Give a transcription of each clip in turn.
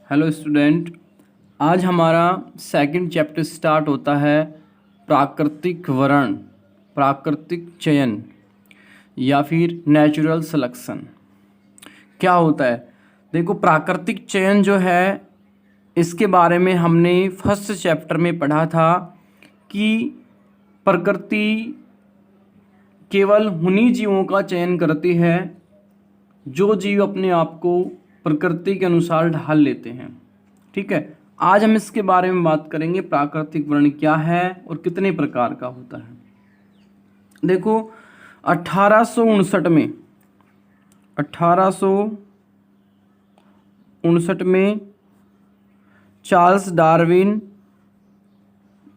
Hello student. आज हमारा second chapter start होता है प्राकृतिक वर्ण, प्राकृतिक चयन या फिर नेचुरल सिलेक्शन। क्या होता है? देखो, प्राकृतिक चयन जो है इसके बारे में हमने फर्स्ट चैप्टर में पढ़ा था कि प्रकृति केवल उन्हीं जीवों का चयन करती है जो जीव अपने आप को प्रकृति के अनुसार ढाल लेते हैं। ठीक है, आज हम इसके बारे में बात करेंगे प्राकृतिक वर्ण क्या है और कितने प्रकार का होता है। देखो, 1859 में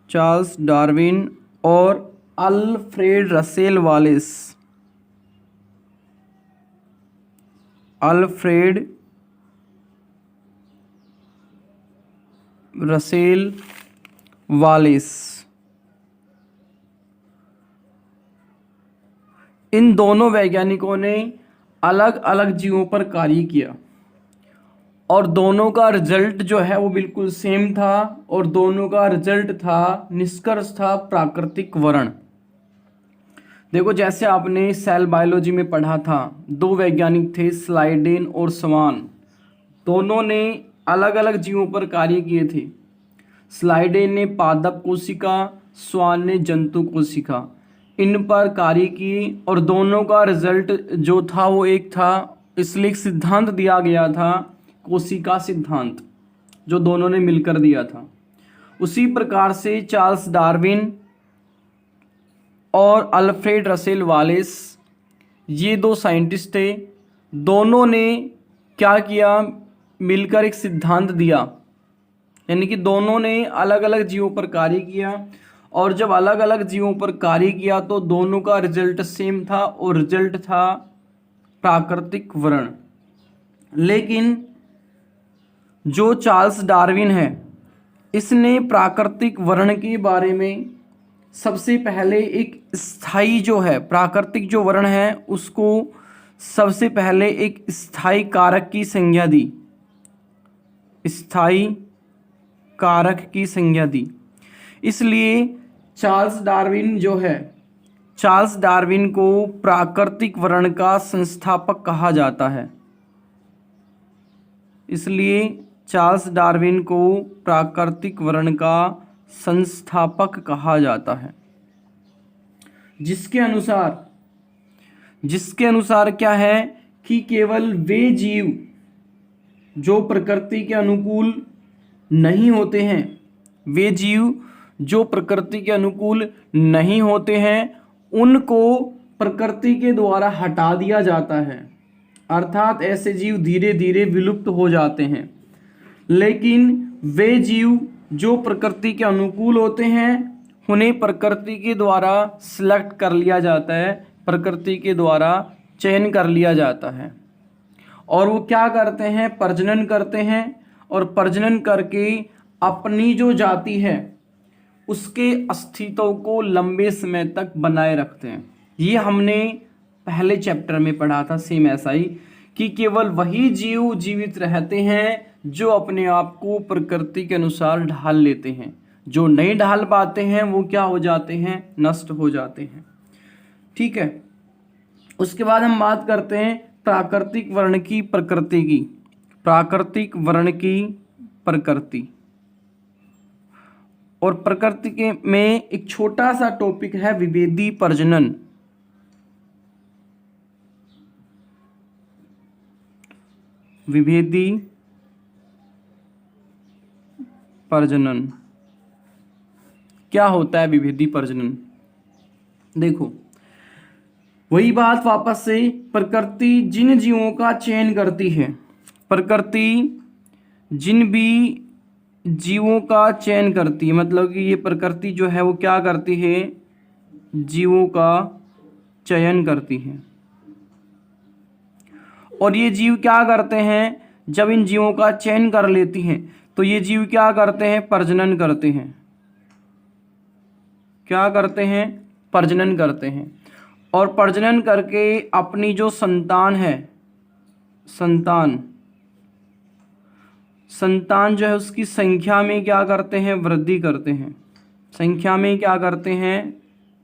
चार्ल्स डार्विन और अल्फ्रेड रसेल वालेस इन दोनों वैज्ञानिकों ने अलग अलग जीवों पर कार्य किया और दोनों का रिजल्ट जो है वो बिल्कुल सेम था और दोनों का रिजल्ट था, निष्कर्ष था प्राकृतिक वर्ण। देखो, जैसे आपने सेल बायोलॉजी में पढ़ा था, दो वैज्ञानिक थे स्लाइडेन और स्वान। दोनों ने अलग अलग जीवों पर कार्य किए थे। स्लाइडेन ने पादप कोशिका, स्वान ने जंतु कोशिका, इन पर कार्य किए और दोनों का रिजल्ट जो था वो एक था। इसलिए एक सिद्धांत दिया गया था, कोशिका सिद्धांत, जो दोनों ने मिलकर दिया था। उसी प्रकार से चार्ल्स डार्विन और अल्फ्रेड रसेल वालेस, ये दो साइंटिस्ट थे। दोनों ने क्या किया? मिलकर एक सिद्धांत दिया, यानी कि दोनों ने अलग अलग जीवों पर कार्य किया और जब अलग अलग जीवों पर कार्य किया तो दोनों का रिजल्ट सेम था और रिजल्ट था प्राकृतिक वर्ण। लेकिन जो चार्ल्स डार्विन है, इसने प्राकृतिक वर्ण के बारे में सबसे पहले एक स्थायी जो है प्राकृतिक जो वर्ण है उसको सबसे पहले एक स्थायी कारक की संज्ञा दी, स्थायी कारक की संज्ञा दी। इसलिए चार्ल्स डार्विन को प्राकृतिक वर्ण का संस्थापक कहा जाता है। इसलिए चार्ल्स डार्विन को प्राकृतिक वर्ण का संस्थापक कहा जाता है, जिसके अनुसार क्या है कि केवल वे जीव जो प्रकृति के अनुकूल नहीं होते हैं, उनको प्रकृति के द्वारा हटा दिया जाता है। अर्थात ऐसे जीव धीरे धीरे विलुप्त हो जाते हैं। लेकिन वे जीव जो प्रकृति के अनुकूल होते हैं उन्हें प्रकृति के द्वारा सिलेक्ट कर लिया जाता है, प्रकृति के द्वारा चयन कर लिया जाता है और वो क्या करते हैं? प्रजनन करते हैं और प्रजनन करके अपनी जो जाति है उसके अस्तित्व को लंबे समय तक बनाए रखते हैं। ये हमने पहले चैप्टर में पढ़ा था, सेम ऐसा ही, कि केवल वही जीव जीवित रहते हैं जो अपने आप को प्रकृति के अनुसार ढाल लेते हैं। जो नहीं ढाल पाते हैं वो क्या हो जाते हैं? नष्ट हो जाते हैं। ठीक है, उसके बाद हम बात करते हैं प्राकृतिक वर्ण की प्रकृति की। प्राकृतिक वर्ण की प्रकृति और प्रकृति के में एक छोटा सा टॉपिक है विभेदी प्रजनन। विभेदी प्रजनन क्या होता है? विभेदी प्रजनन, देखो वही बात वापस से, प्रकृति जिन जीवों का चयन करती है, प्रकृति जिन भी जीवों का चयन करती है, मतलब कि ये प्रकृति जो है वो क्या करती है? जीवों का चयन करती है। और ये जीव क्या करते हैं? जब इन जीवों का चयन कर लेती हैं तो ये जीव क्या करते हैं? प्रजनन करते हैं। क्या करते हैं? प्रजनन करते हैं और प्रजनन करके अपनी जो संतान है, संतान जो है उसकी संख्या में क्या करते हैं, वृद्धि करते हैं। संख्या में क्या करते हैं,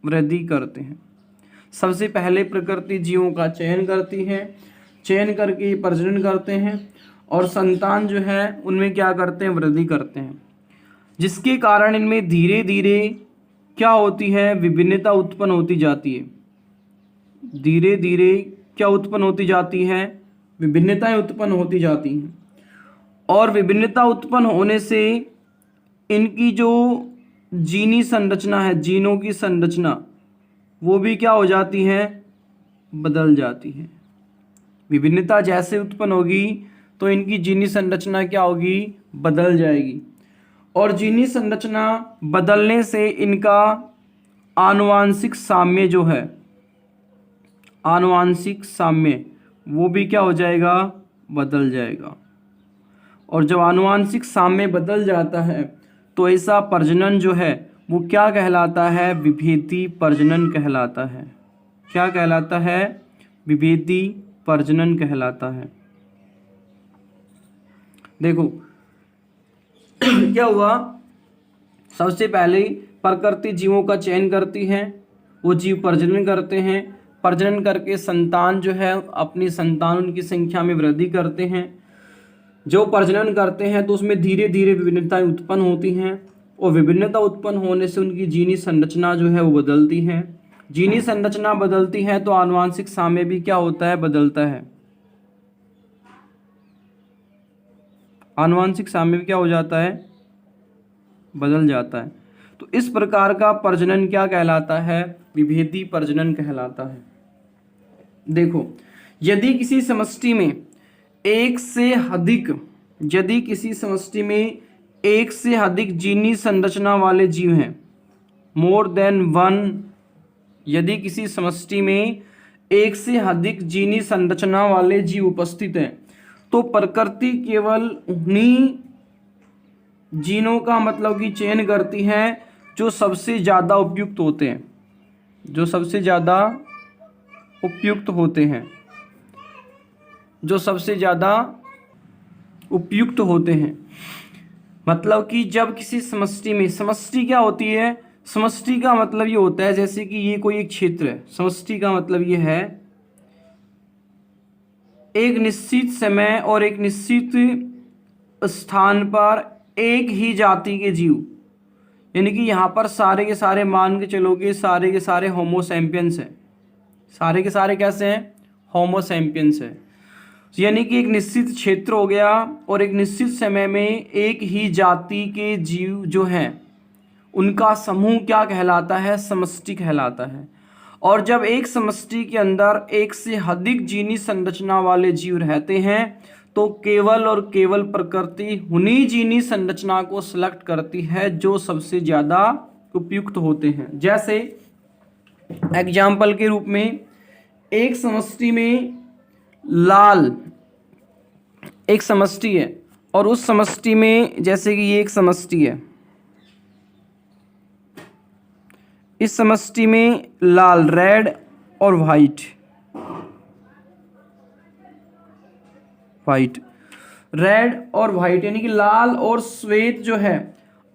वृद्धि करते हैं। सबसे पहले प्रकृति जीवों का चयन करती है, चयन करके प्रजनन करते हैं और संतान जो है उनमें क्या करते हैं, वृद्धि करते हैं, जिसके कारण इनमें धीरे धीरे क्या होती है, विभिन्नता उत्पन्न होती जाती है। धीरे धीरे क्या उत्पन्न होती जाती है, विभिन्नताएं उत्पन्न होती जाती हैं। और विभिन्नता उत्पन्न होने से इनकी जो जीनी संरचना है, जीनों की संरचना, वो भी क्या हो जाती है, बदल जाती है। विभिन्नता जैसे उत्पन्न होगी तो इनकी जीनी संरचना क्या होगी, बदल जाएगी। और जीनी संरचना बदलने से इनका आनुवांशिक साम्य जो है, आनुवांशिक साम्य, वो भी क्या हो जाएगा, बदल जाएगा। और जब आनुवांशिक साम्य बदल जाता है तो ऐसा प्रजनन जो है वो क्या कहलाता है, विभेदी प्रजनन कहलाता है। क्या कहलाता है, विभेदी प्रजनन कहलाता है। देखो क्या हुआ, सबसे पहले प्रकृति जीवों का चयन करती है, वो जीव प्रजनन करते हैं, प्रजनन करके संतान जो है अपनी संतान उनकी संख्या में वृद्धि करते हैं। जो प्रजनन करते हैं तो उसमें धीरे धीरे विभिन्नताएं उत्पन्न होती हैं और विभिन्नता उत्पन्न होने से उनकी जीनी संरचना जो है वो बदलती है। जीनी संरचना बदलती है तो आनुवांशिक साम्य भी क्या होता है, बदलता है। आनुवांशिक साम्य भी क्या हो जाता है, बदल जाता है। तो इस प्रकार का प्रजनन क्या कहलाता है, विभेदी प्रजनन कहलाता है। देखो यदि किसी समष्टि में एक से अधिक जीनी संरचना वाले जीव हैं, मोर देन वन, यदि किसी समष्टि में एक से अधिक जीनी संरचना वाले जीव उपस्थित हैं तो प्रकृति केवल उन्हीं जीनों का मतलब कि चयन करती है जो सबसे ज़्यादा उपयुक्त होते हैं, जो सबसे ज़्यादा उपयुक्त होते हैं, जो सबसे ज़्यादा उपयुक्त होते हैं। मतलब कि जब किसी समष्टि में, समष्टि क्या होती है, समष्टि का मतलब ये होता है जैसे कि ये कोई एक क्षेत्र है। समष्टि का मतलब ये है एक निश्चित समय और एक निश्चित स्थान पर एक ही जाति के जीव, यानी कि यहाँ पर सारे के सारे मान के चलोगे सारे के सारे होमो सैपियंस हैं। सारे के सारे कैसे हैं, होमो सैपियंस है। यानी कि एक निश्चित क्षेत्र हो गया और एक निश्चित समय में एक ही जाति के जीव जो हैं उनका समूह क्या कहलाता है, समष्टि कहलाता है। और जब एक समष्टि के अंदर एक से अधिक जीनी संरचना वाले जीव रहते हैं तो केवल और केवल प्रकृति उन्हीं जीनी संरचना को सिलेक्ट करती है जो सबसे ज़्यादा उपयुक्त होते हैं। जैसे एग्जाम्पल के रूप में एक समष्टि में लाल एक समष्टि है और उस समष्टि में जैसे कि ये एक समष्टि है, इस समष्टि में लाल, रेड और वाइट, रेड और वाइट यानी कि लाल और श्वेत जो है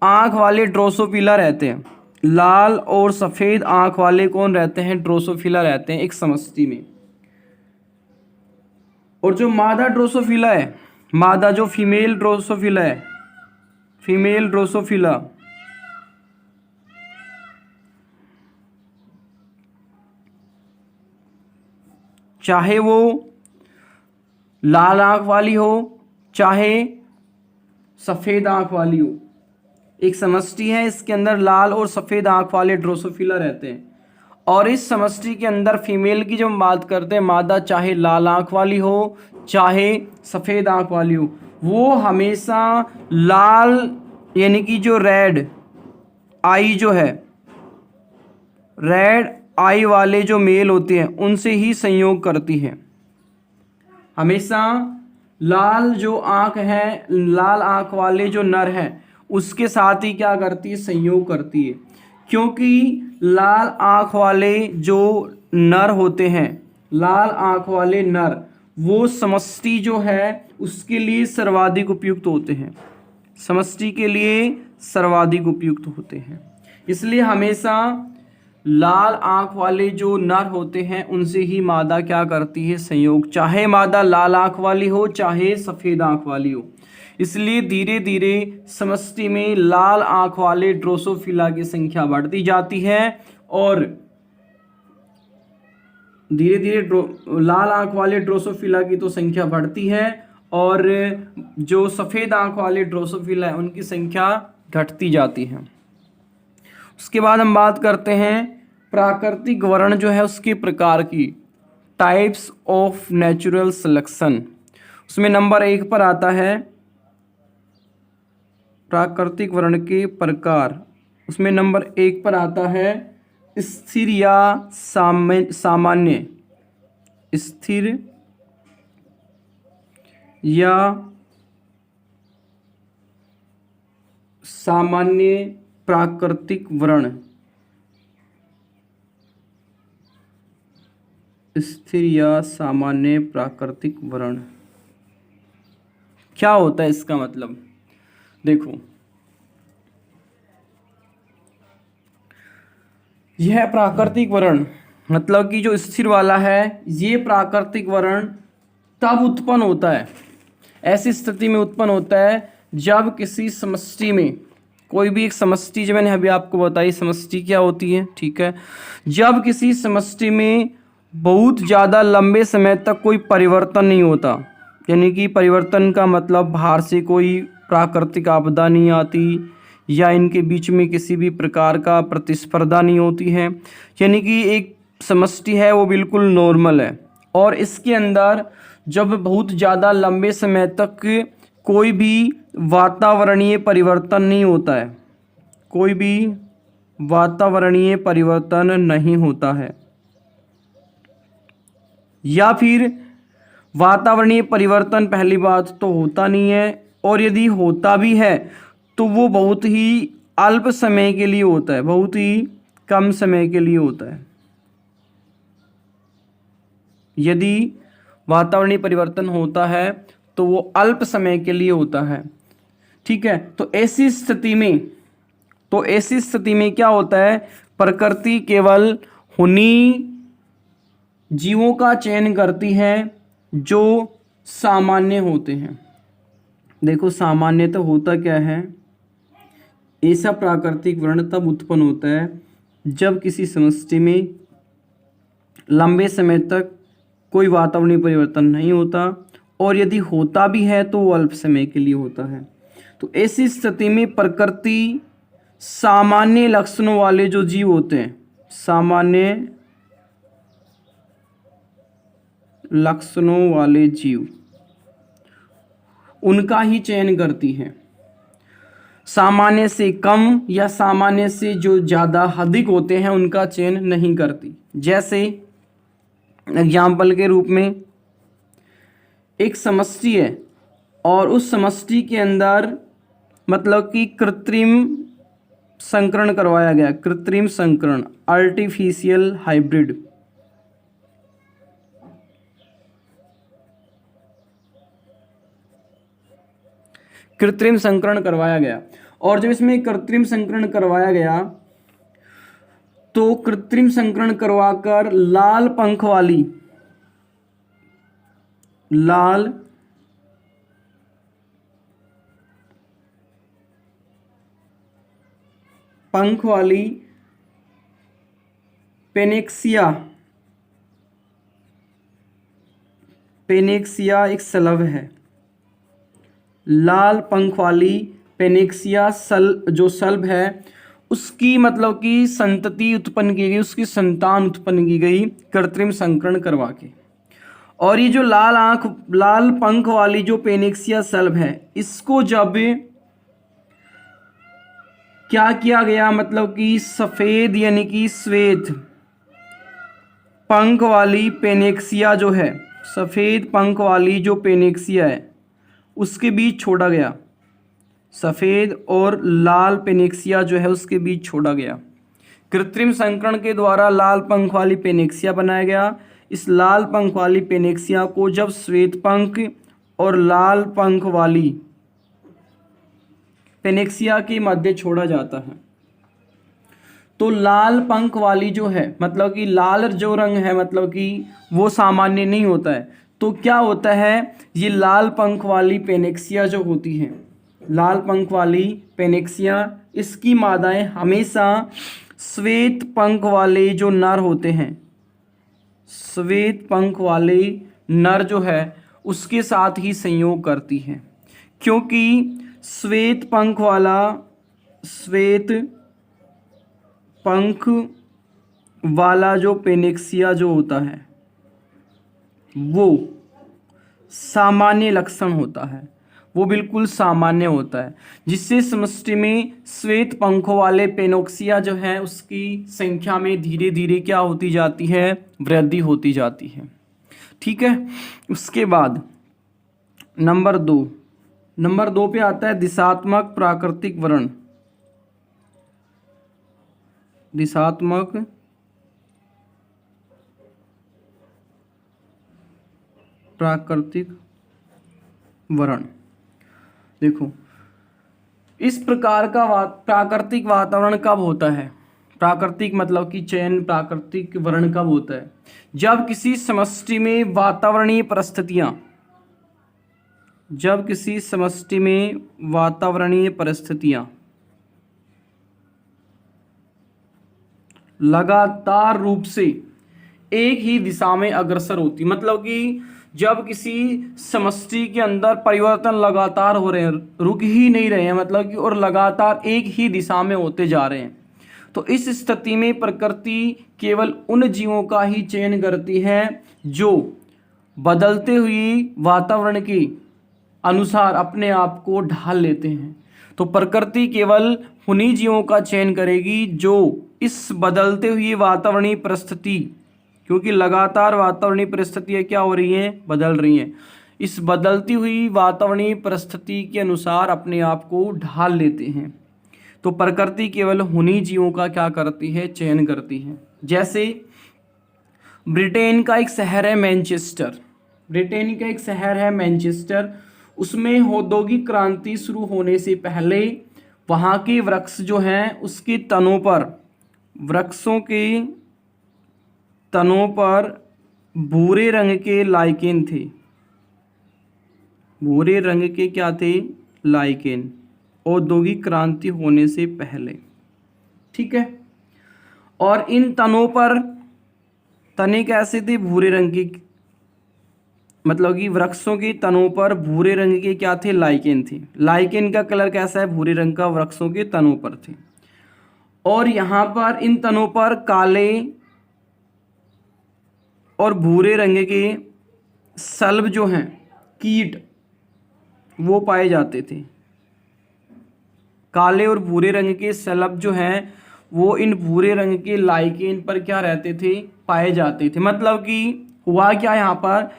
आंख वाले ड्रोसोफिला रहते हैं। लाल और सफ़ेद आंख वाले कौन रहते हैं, ड्रोसोफिला रहते हैं एक समष्टि में। और जो मादा ड्रोसोफिला है, मादा जो फीमेल ड्रोसोफिला है, फीमेल ड्रोसोफिला चाहे वो लाल आंख वाली हो चाहे सफ़ेद आंख वाली हो, एक समष्टि है इसके अंदर लाल और सफ़ेद आंख वाले ड्रोसोफिला रहते हैं। और इस समष्टि के अंदर फीमेल की जब हम बात करते हैं, मादा चाहे लाल आंख वाली हो चाहे सफ़ेद आंख वाली हो, वो हमेशा लाल यानी कि जो रेड आई जो है, रेड आई वाले जो मेल होते हैं उनसे ही संयोग करती है। हमेशा लाल जो आंख है, लाल आंख वाले जो नर हैं उसके साथ ही क्या करती है, संयोग करती है। क्योंकि लाल आंख वाले जो नर होते हैं, लाल आंख वाले नर वो समष्टि जो है उसके लिए सर्वाधिक उपयुक्त होते हैं, समष्टि के लिए सर्वाधिक उपयुक्त होते हैं। इसलिए हमेशा लाल आंख वाले जो नर होते हैं उनसे ही मादा क्या करती है, संयोग, चाहे मादा लाल आंख वाली हो चाहे सफ़ेद आंख वाली हो। इसलिए धीरे धीरे समष्टि में लाल आंख वाले ड्रोसोफिला की संख्या बढ़ती जाती है और धीरे धीरे लाल आंख वाले ड्रोसोफिला की तो संख्या बढ़ती है और जो सफ़ेद आंख वाले ड्रोसोफिला है उनकी संख्या घटती जाती है। उसके बाद हम बात करते हैं प्राकृतिक वर्ण जो है उसके प्रकार की, टाइप्स ऑफ नेचुरल सिलेक्शन। उसमें नंबर 1 पर आता है प्राकृतिक वर्ण के प्रकार। उसमें नंबर 1 पर आता है स्थिर या सामान्य, स्थिर या सामान्य प्राकृतिक वर्ण, स्थिर या सामान्य प्राकृतिक वर्ण क्या होता है, इसका मतलब देखो, यह प्राकृतिक वर्ण मतलब कि जो स्थिर वाला है, ये प्राकृतिक वर्ण तब उत्पन्न होता है, ऐसी स्थिति में उत्पन्न होता है जब किसी समष्टि में, कोई भी एक समष्टि जो मैंने अभी आपको बताई समष्टि क्या होती है, ठीक है, जब किसी समष्टि में बहुत ज़्यादा लंबे समय तक कोई परिवर्तन नहीं होता, यानी कि परिवर्तन का मतलब बाहर से कोई प्राकृतिक आपदा नहीं आती या इनके बीच में किसी भी प्रकार का प्रतिस्पर्धा नहीं होती है, यानी कि एक समष्टि है वो बिल्कुल नॉर्मल है और इसके अंदर जब बहुत ज़्यादा लंबे समय तक कोई भी वातावरणीय परिवर्तन नहीं होता है, कोई भी वातावरणीय परिवर्तन नहीं होता है, या फिर वातावरणीय परिवर्तन पहली बात तो होता नहीं है और यदि होता भी है तो वो बहुत ही अल्प समय के लिए होता है, बहुत ही कम समय के लिए होता है। यदि वातावरणीय परिवर्तन होता है तो वो अल्प समय के लिए होता है, ठीक है। तो ऐसी स्थिति में क्या होता है, प्रकृति केवल उन्हीं जीवों का चयन करती है जो सामान्य होते हैं। देखो सामान्य तो होता क्या है, ऐसा प्राकृतिक वर्ण तब उत्पन्न होता है जब किसी समष्टि में लंबे समय तक कोई वातावरणीय परिवर्तन नहीं होता और यदि होता भी है तो वो अल्प समय के लिए होता है। तो ऐसी स्थिति में प्रकृति सामान्य लक्षणों वाले जो जीव होते हैं, सामान्य लक्षणों वाले जीव, उनका ही चयन करती है। सामान्य से कम या सामान्य से जो ज़्यादा अधिक होते हैं उनका चयन नहीं करती। जैसे एग्जाम्पल के रूप में एक समष्टि है और उस समष्टि के अंदर मतलब कि कृत्रिम संकरण करवाया गया, कृत्रिम संकरण, आर्टिफिशियल हाइब्रिड, कृत्रिम संकरण करवाया गया। और जब इसमें कृत्रिम संकरण करवाया गया तो कृत्रिम संकरण करवाकर लाल पंख वाली पेनेक्सिया एक सलभ है, लाल पंख वाली पेनेक्सिया जो सल्ब है उसकी मतलब कि संतति उत्पन्न की गई, उसकी संतान उत्पन्न की गई कृत्रिम संकरण करवा के। और ये जो लाल पंख वाली जो पेनेक्सिया सल्ब है, इसको जब क्या किया गया, मतलब कि सफ़ेद यानी कि श्वेत पंख वाली पेनेक्सिया जो है, सफ़ेद पंख वाली जो पेनेक्सिया है उसके बीच छोड़ा गया, सफ़ेद और लाल पेनेक्सिया जो है उसके बीच छोड़ा गया। कृत्रिम संकरण के द्वारा लाल पंख वाली पेनेक्सिया बनाया गया, इस लाल पंख वाली पेनेक्सिया को जब श्वेत पंख और लाल पंख वाली पेनेक्सिया के मध्य छोड़ा जाता है तो लाल पंख वाली जो है, मतलब कि लाल जो रंग है, मतलब कि वो सामान्य नहीं होता है। तो क्या होता है, ये लाल पंख वाली पेनेक्सिया जो होती है, लाल पंख वाली पेनेक्सिया, इसकी मादाएं हमेशा श्वेत पंख वाले जो नर होते हैं, श्वेत पंख वाले नर जो है उसके साथ ही संयोग करती हैं, क्योंकि श्वेत पंख वाला जो पेनेक्सिया जो होता है वो सामान्य लक्षण होता है, वो बिल्कुल सामान्य होता है, जिससे समष्टि में श्वेत पंखों वाले पेनोक्सिया जो है उसकी संख्या में धीरे धीरे क्या होती जाती है, वृद्धि होती जाती है। ठीक है। उसके बाद नंबर दो पे आता है दिशात्मक प्राकृतिक वर्ण। दिशात्मक प्राकृतिक वर्ण। देखो, इस प्रकार का प्राकृतिक वातावरण कब होता है, प्राकृतिक मतलब कि चयन प्राकृतिक वर्ण कब होता है, जब किसी समष्टि में वातावरणीय परिस्थितियां लगातार रूप से एक ही दिशा में अग्रसर होती, मतलब कि जब किसी समष्टि के अंदर परिवर्तन लगातार हो रहे हैं, रुक ही नहीं रहे हैं, मतलब कि और लगातार एक ही दिशा में होते जा रहे हैं, तो इस स्थिति में प्रकृति केवल उन जीवों का ही चयन करती है जो बदलते हुए वातावरण के अनुसार अपने आप को ढाल लेते हैं। तो प्रकृति केवल उन्हीं जीवों का चयन करेगी जो इस बदलते हुए वातावरणीय परिस्थिति, क्योंकि लगातार वातावरणीय परिस्थितियाँ क्या हो रही हैं, बदल रही हैं, इस बदलती हुई वातावरणीय परिस्थिति के अनुसार अपने आप को ढाल लेते हैं। तो प्रकृति केवल उन्हीं जीवों का क्या करती है, चयन करती है। जैसे ब्रिटेन का एक शहर है मैनचेस्टर, उसमें औद्योगिक क्रांति शुरू होने से पहले वहाँ के वृक्ष जो हैं उसके तनों पर, वृक्षों के तनों पर भूरे रंग के लाइकेन थे, भूरे रंग के क्या थे, लाइकेन, औद्योगिक क्रांति होने से पहले। ठीक है। और इन तनों पर, तने कैसे थे, भूरे रंग के, मतलब कि वृक्षों के तनों पर भूरे रंग के क्या थे, लाइकेन थे। लाइकेन का कलर कैसा है, भूरे रंग का, वृक्षों के तनों पर थे। और यहाँ पर इन तनों पर काले और भूरे रंग के सल्ब जो हैं, कीट, वो पाए जाते थे। काले और भूरे रंग के सल्ब जो हैं वो इन भूरे रंग के लाइकेन पर क्या रहते थे, पाए जाते थे। मतलब कि हुआ क्या यहाँ पर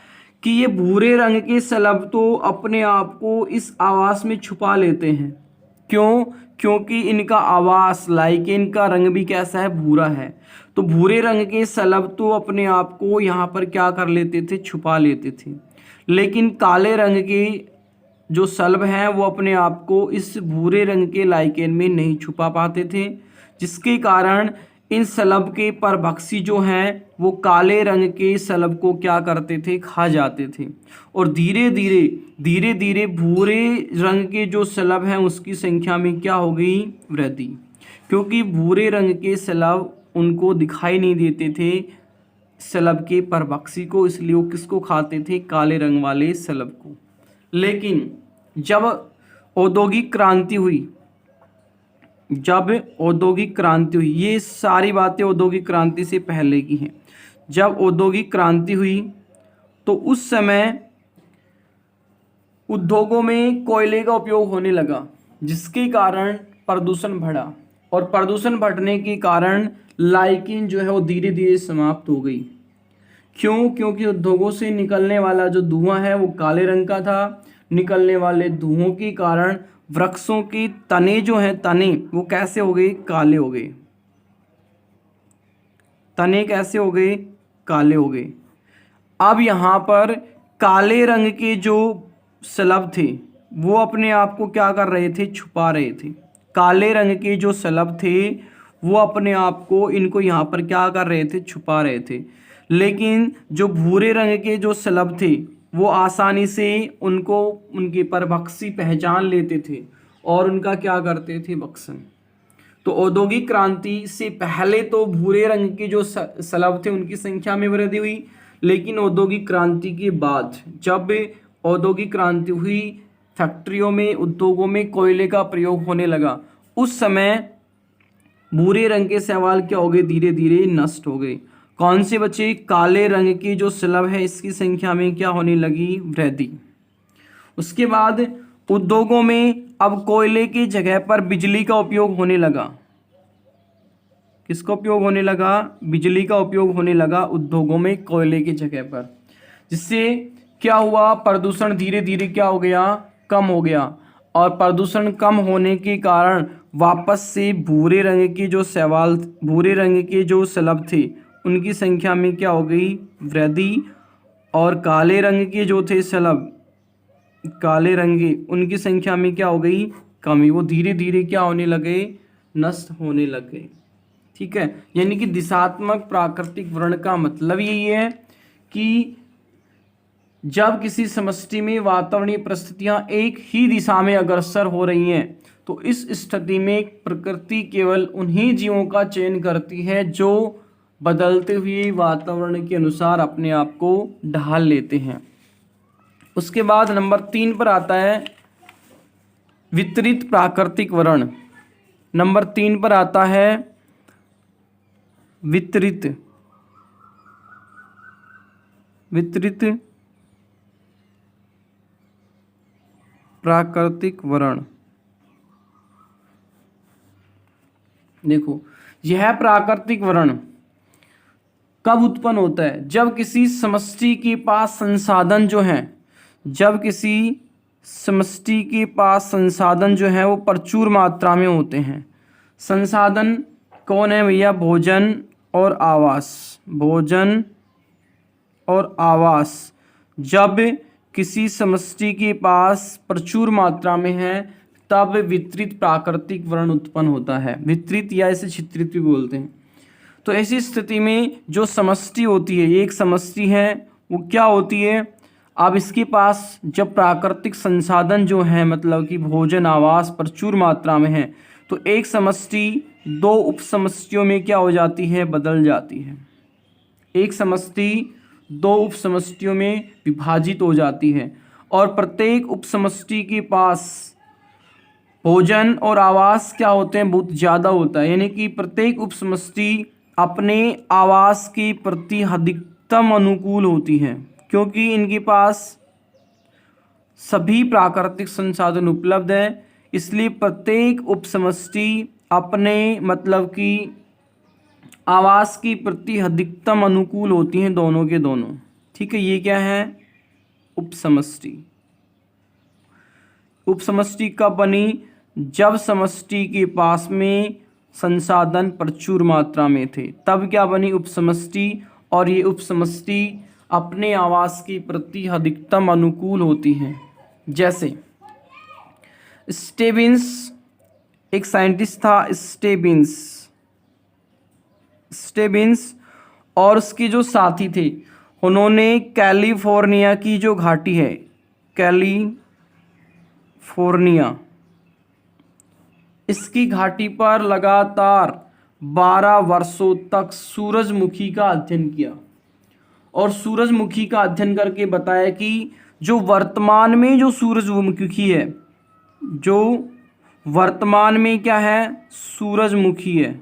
कि ये भूरे रंग के सल्ब तो अपने आप को इस आवास में छुपा लेते हैं। क्यों? क्योंकि इनका आवास, लाइकेन का रंग भी कैसा है, भूरा है। तो भूरे रंग के सल्ब तो अपने आप को यहाँ पर क्या कर लेते थे, छुपा लेते थे। लेकिन काले रंग के जो सल्ब हैं वो अपने आप को इस भूरे रंग के लाइकेन में नहीं छुपा पाते थे, जिसके कारण इन सल्ब के परभक्षी जो हैं वो काले रंग के सल्ब को क्या करते थे, खा जाते थे। और धीरे धीरे भूरे रंग के जो सल्ब हैं उसकी संख्या में क्या हो गई, वृद्धि। क्योंकि भूरे रंग के सल्ब उनको दिखाई नहीं देते थे, सल्ब के परभक्षी को, इसलिए वो किसको खाते थे, काले रंग वाले सल्ब को। लेकिन जब औद्योगिक क्रांति हुई, ये सारी बातें औद्योगिक क्रांति से पहले की हैं। जब औद्योगिक क्रांति हुई तो उस समय उद्योगों में कोयले का उपयोग होने लगा, जिसके कारण प्रदूषण बढ़ा। और प्रदूषण बढ़ने के कारण लाइकेन जो है वो धीरे धीरे समाप्त हो गई। क्यों? क्योंकि उद्योगों से निकलने वाला जो धुआं है वो काले रंग का था। निकलने वाले धुओं के कारण वृक्षों की तने जो हैं, तने वो कैसे हो गए, काले हो गए। तने कैसे हो गए, काले हो गए। अब यहाँ पर काले रंग के जो शलभ थे वो अपने आप को क्या कर रहे थे, छुपा रहे थे। काले रंग के जो शलभ थे वो अपने आप को, इनको यहाँ पर क्या कर रहे थे, छुपा रहे थे। लेकिन जो भूरे रंग के जो शलभ थे वो आसानी से उनको, उनके परभक्षी पहचान लेते थे और उनका क्या करते थे, भक्षण। तो औद्योगिक क्रांति से पहले तो भूरे रंग के जो शलभ थे उनकी संख्या में वृद्धि हुई, लेकिन औद्योगिक क्रांति के बाद जब औद्योगिक क्रांति हुई, फैक्ट्रियों में, उद्योगों में कोयले का प्रयोग होने लगा, उस समय भूरे रंग के शैवाल क्या हो गए, धीरे धीरे नष्ट हो गए। कौन से बचे, काले रंग की जो शलभ है इसकी संख्या में क्या होने लगी, वृद्धि। उसके बाद उद्योगों में अब कोयले की जगह पर बिजली का उपयोग होने लगा। किसका उपयोग होने लगा, बिजली का उपयोग होने लगा उद्योगों में कोयले की जगह पर, जिससे क्या हुआ, प्रदूषण धीरे धीरे क्या हो गया, कम हो गया। और प्रदूषण कम होने के कारण वापस से भूरे रंग के जो शैवाल, भूरे रंग के जो शलभ थे उनकी संख्या में क्या हो गई, वृद्धि। और काले रंग के जो थे शलभ, काले रंग के, उनकी संख्या में क्या हो गई, कमी। वो धीरे धीरे क्या होने लगे, नष्ट होने लगे। ठीक है, यानी कि दिशात्मक प्राकृतिक वर्ण का मतलब यही है कि जब किसी समष्टि में वातावरणीय परिस्थितियां एक ही दिशा में अग्रसर हो रही हैं तो इस स्थिति में प्रकृति केवल उन्हीं जीवों का चयन करती है जो बदलते हुए वातावरण के अनुसार अपने आप को ढाल लेते हैं। उसके बाद नंबर 3 पर आता है वितरित प्राकृतिक वर्ण। नंबर 3 पर आता है वितरित प्राकृतिक वर्ण। देखो, यह प्राकृतिक वर्ण कब उत्पन्न होता है, जब किसी समष्टि के पास संसाधन जो हैं, जब किसी समष्टि के पास संसाधन जो है वो प्रचुर मात्रा में होते हैं। संसाधन कौन है भैया, भोजन और आवास, भोजन और आवास। जब किसी समष्टि के पास प्रचुर मात्रा में है तब वितरित प्राकृतिक वर्ण उत्पन्न होता है। वितरित या इसे छित्रित भी बोलते हैं। तो ऐसी स्थिति में जो समष्टि होती है, एक समष्टि है वो क्या होती है, अब इसके पास जब प्राकृतिक संसाधन जो है, मतलब कि भोजन आवास प्रचुर मात्रा में है, तो एक समष्टि 2 उप समष्टियों में क्या हो जाती है, बदल जाती है। एक समष्टि 2 उप समष्टियों में विभाजित हो जाती है और प्रत्येक उप समष्टि के पास भोजन और आवास क्या होते हैं, बहुत ज़्यादा होता है। यानी कि प्रत्येक उप समष्टि अपने आवास के प्रति अधिकतम अनुकूल होती है, क्योंकि इनके पास सभी प्राकृतिक संसाधन उपलब्ध है। इसलिए प्रत्येक उप समष्टि अपने, मतलब कि आवास की प्रति अधिकतम अनुकूल होती हैं, दोनों के दोनों। ठीक है, ये क्या है, उप समष्टि। उप समष्टि कब बनी, जब समष्टि के पास में संसाधन प्रचुर मात्रा में थे, तब क्या बनी, उप समष्टि। और ये उप समष्टि अपने आवास की प्रति अधिकतम अनुकूल होती हैं। जैसे स्टेबिंस, एक साइंटिस्ट था स्टेबिंस और उसके जो साथी थे, उन्होंने कैलिफोर्निया की जो घाटी है, कैलिफोर्निया, इसकी घाटी पर लगातार 12 वर्षों तक सूरजमुखी का अध्ययन किया और सूरजमुखी का अध्ययन करके बताया कि जो वर्तमान में जो सूरजमुखी है, जो वर्तमान में क्या है, सूरजमुखी है,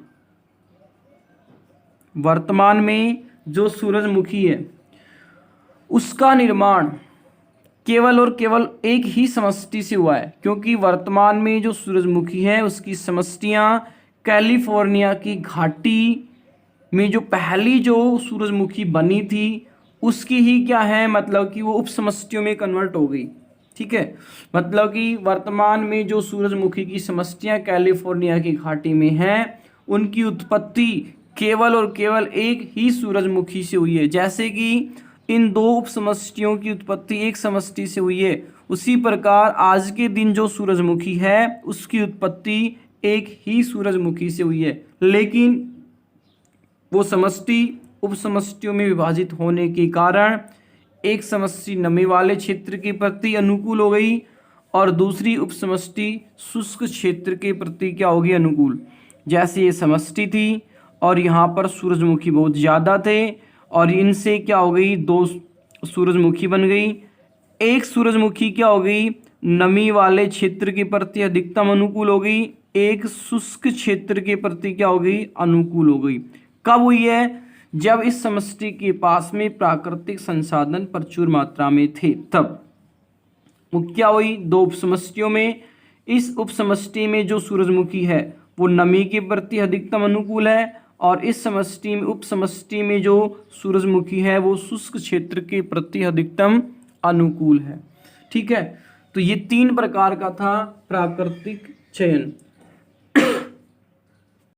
वर्तमान में जो सूरजमुखी है उसका निर्माण केवल और केवल एक ही समष्टि से हुआ है, क्योंकि वर्तमान में जो सूरजमुखी है उसकी समष्टियाँ कैलिफोर्निया की घाटी में जो पहली जो सूरजमुखी बनी थी उसकी ही क्या है, मतलब कि वो उप समष्टियों में कन्वर्ट हो गई। ठीक है, मतलब कि वर्तमान में जो सूरजमुखी की समष्टियाँ कैलिफोर्निया की घाटी में हैं उनकी उत्पत्ति केवल और केवल एक ही सूरजमुखी से हुई है। जैसे कि इन दो उपसमष्टियों की उत्पत्ति एक समष्टि से हुई है, उसी प्रकार आज के दिन जो सूरजमुखी है उसकी उत्पत्ति एक ही सूरजमुखी से हुई है, लेकिन वो समष्टि उपसमष्टियों में विभाजित होने के कारण एक समष्टि नमी वाले क्षेत्र के प्रति अनुकूल हो गई और दूसरी उपसमष्टि शुष्क क्षेत्र के प्रति क्या होगी, अनुकूल। जैसे ये समष्टि थी और यहाँ पर सूरजमुखी बहुत ज़्यादा थे और इनसे क्या हो गई, दो सूरजमुखी बन गई। एक सूरजमुखी क्या हो गई, नमी वाले क्षेत्र के प्रति अधिकतम अनुकूल हो गई, एक शुष्क क्षेत्र के प्रति क्या हो गई, अनुकूल हो गई। कब हुई है, जब इस समष्टि के पास में प्राकृतिक संसाधन प्रचुर मात्रा में थे तब। वो क्या हुई, दो उपसमष्टियों में, इस उपसमष्टि में जो सूरजमुखी है वो नमी के प्रति अधिकतम अनुकूल है और इस समष्टि में उपसमष्टि में जो सूरजमुखी है वो शुष्क क्षेत्र के प्रति अधिकतम अनुकूल है। ठीक है, तो ये 3 प्रकार का था प्राकृतिक चयन।